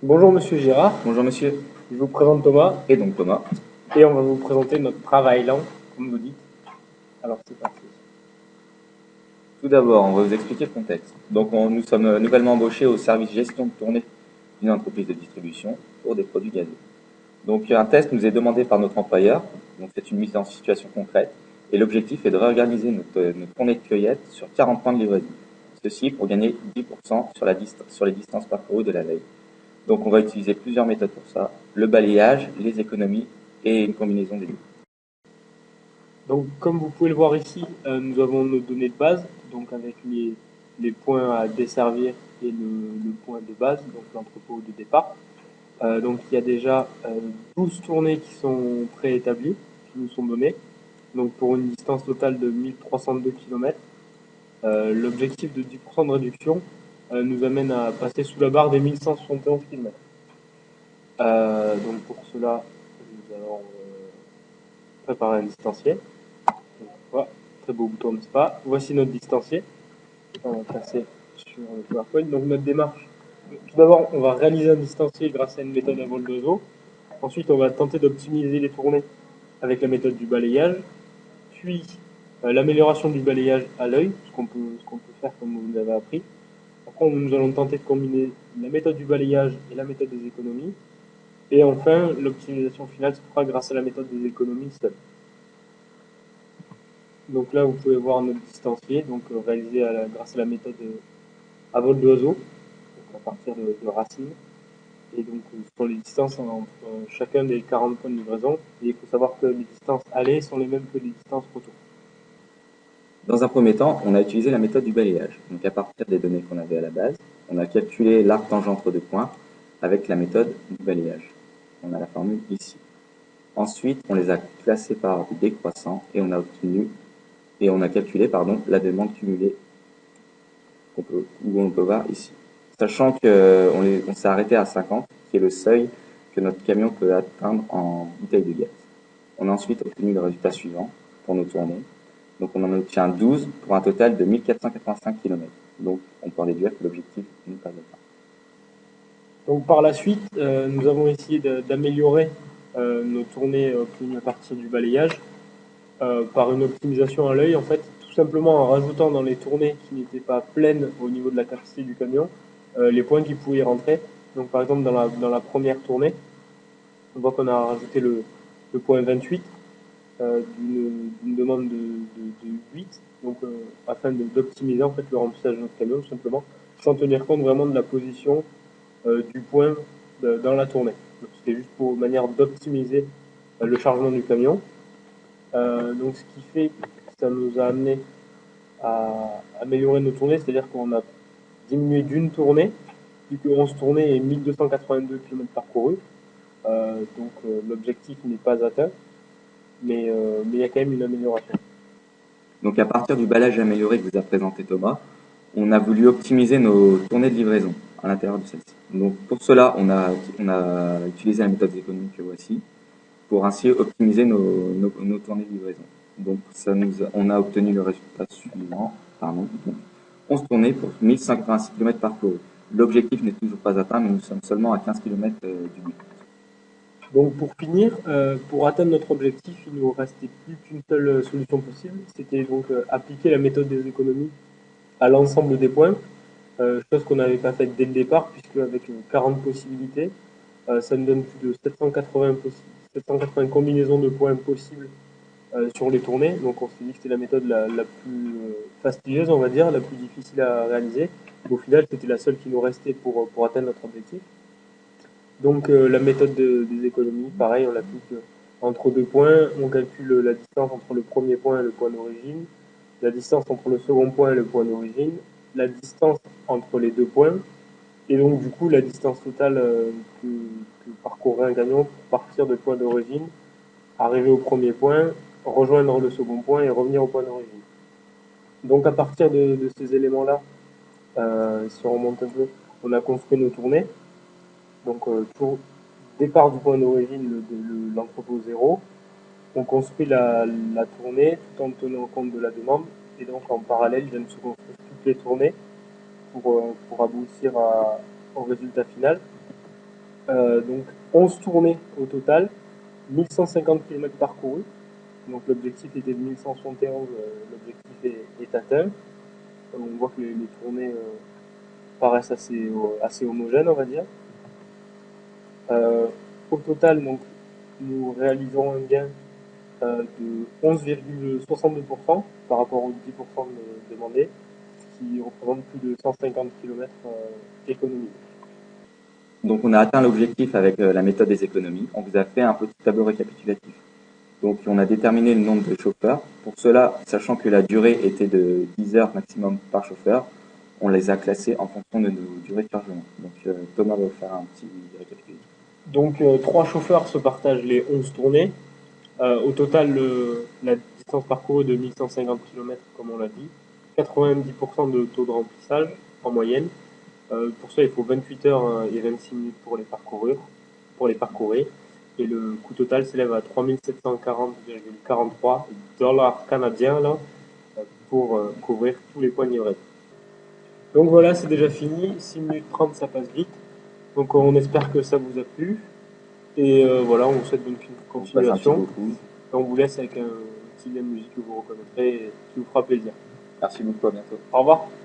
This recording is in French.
Bonjour Monsieur Girard, Bonjour monsieur, je vous présente Thomas et donc Thomas. et on va vous présenter notre travail lent, comme vous dites. Alors c'est parti. Tout d'abord, on va vous expliquer le contexte. Donc nous sommes nouvellement embauchés au service gestion de tournée d'une entreprise de distribution pour des produits gazeux. Donc un test nous est demandé par notre employeur, donc c'est une mise en situation concrète, et l'objectif est de réorganiser notre tournée de cueillette sur 40 points de livraison. Ceci pour gagner 10% sur les distances parcourues de la veille. Donc on va utiliser plusieurs méthodes pour ça, le balayage, les économies et une combinaison des deux. Donc comme vous pouvez le voir ici, nous avons nos données de base, donc avec les points à desservir et le point de base, donc l'entrepôt de départ. Donc il y a déjà 12 tournées qui sont préétablies, qui nous sont données, donc pour une distance totale de 1302 km. L'objectif de 10% de réduction nous amène à passer sous la barre des 1171 km. Donc pour cela, nous allons préparer un distancier. Donc, voilà, très beau bouton, n'est-ce pas? Voici notre distancier. On va passer sur le PowerPoint. Donc notre démarche. Tout d'abord, on va réaliser un distancier grâce à une méthode à vol d'oiseau. Ensuite, on va tenter d'optimiser les tournées avec la méthode du balayage. Puis l'amélioration du balayage à l'œil, ce qu'on peut faire comme vous l'avez appris. Après, nous allons tenter de combiner la méthode du balayage et la méthode des économies. Et enfin, l'optimisation finale se fera grâce à la méthode des économies seule. Donc là, vous pouvez voir notre distancier, donc réalisé grâce à la méthode à vol d'oiseau, à partir de racines. Et donc sur les distances entre chacun des 40 points de livraison. Et il faut savoir que les distances aller sont les mêmes que les distances retour. Dans un premier temps, on a utilisé la méthode du balayage. Donc à partir des données qu'on avait à la base, on a calculé l'arc tangent entre deux points avec la méthode du balayage. On a la formule ici. Ensuite, on les a classés par décroissant et on a calculé la demande cumulée où on peut voir ici. Sachant qu'on s'est arrêté à 50, qui est le seuil que notre camion peut atteindre en bouteille de gaz. On a ensuite obtenu le résultat suivant pour nos tournées. Donc on en obtient 12 pour un total de 1485 km. Donc on peut en déduire que l'objectif n'est pas atteint. Donc par la suite, nous avons essayé d'améliorer nos tournées obtenues à partir du balayage par une optimisation à l'œil, en fait, tout simplement en rajoutant dans les tournées qui n'étaient pas pleines au niveau de la capacité du camion, les points qui pouvaient y rentrer. Donc par exemple dans la première tournée, on voit qu'on a rajouté le point 28 d'une demande de 8, donc afin d'optimiser en fait le remplissage de notre camion tout simplement, sans tenir compte vraiment de la position du point dans la tournée. C'était juste pour manière d'optimiser le chargement du camion. Donc ce qui fait que ça nous a amené à améliorer nos tournées, c'est-à-dire qu'on a diminué d'une tournée, vu que 11 tournées et 1282 km parcourus. L'objectif n'est pas atteint, mais il y a quand même une amélioration. Donc à partir du balayage amélioré que vous a présenté Thomas, on a voulu optimiser nos tournées de livraison à l'intérieur de celle-ci. Donc pour cela, on a utilisé la méthode économique que voici pour ainsi optimiser nos tournées de livraison. Donc on a obtenu le résultat suivant, pardon, donc 11 tournées pour 1186 km parcourus. L'objectif n'est toujours pas atteint, mais nous sommes seulement à 15 km du but. Donc pour finir, pour atteindre notre objectif, il ne nous restait plus qu'une seule solution possible, c'était donc appliquer la méthode des économies à l'ensemble des points, chose qu'on n'avait pas faite dès le départ, puisque avec 40 possibilités, ça nous donne plus de 780 combinaisons de points possibles sur les tournées. Donc on s'est dit que c'était la méthode la plus fastidieuse, on va dire, la plus difficile à réaliser. Au final, c'était la seule qui nous restait pour atteindre notre objectif. Donc la méthode des économies, pareil, on l'applique entre deux points. On calcule la distance entre le premier point et le point d'origine, la distance entre le second point et le point d'origine, la distance entre les deux points, et donc du coup la distance totale que parcourrait un camion pour partir du point d'origine, arriver au premier point, rejoindre le second point et revenir au point d'origine. Donc à partir de ces éléments-là, si on remonte un peu, on a construit nos tournées. Donc toujours départ du point d'origine, l'entrepôt 0. On construit la tournée tout en tenant compte de la demande. Et donc en parallèle, viennent se construire toutes les tournées pour aboutir au résultat final. Donc 11 tournées au total, 1150 km parcourus. Donc l'objectif était de 1171, l'objectif est atteint. On voit que les tournées paraissent assez homogènes, on va dire. Au total, donc, nous réalisons un gain de 11,62% par rapport aux 10% demandés, ce qui représente plus de 150 km économisés. Donc on a atteint l'objectif avec la méthode des économies. On vous a fait un petit tableau récapitulatif. Donc on a déterminé le nombre de chauffeurs. Pour cela, sachant que la durée était de 10 heures maximum par chauffeur, on les a classés en fonction de nos durées de chargement. Donc Thomas va vous faire un petit récapitulatif. Donc 3 chauffeurs se partagent les 11 tournées. Au total, la distance parcourue de 1150 km, comme on l'a dit. 90% de taux de remplissage en moyenne. Pour ça, il faut 28 heures et 26 minutes pour les parcourir. Et le coût total s'élève à 3740,43 dollars canadiens là, pour couvrir tous les points de livraison. Donc voilà, c'est déjà fini. 6 minutes 30, ça passe vite. Donc on espère que ça vous a plu. Et voilà, on vous souhaite bonne continuation. Et on vous laisse avec un petit lien de musique que vous reconnaîtrez et qui vous fera plaisir. Merci beaucoup, à bientôt. Au revoir.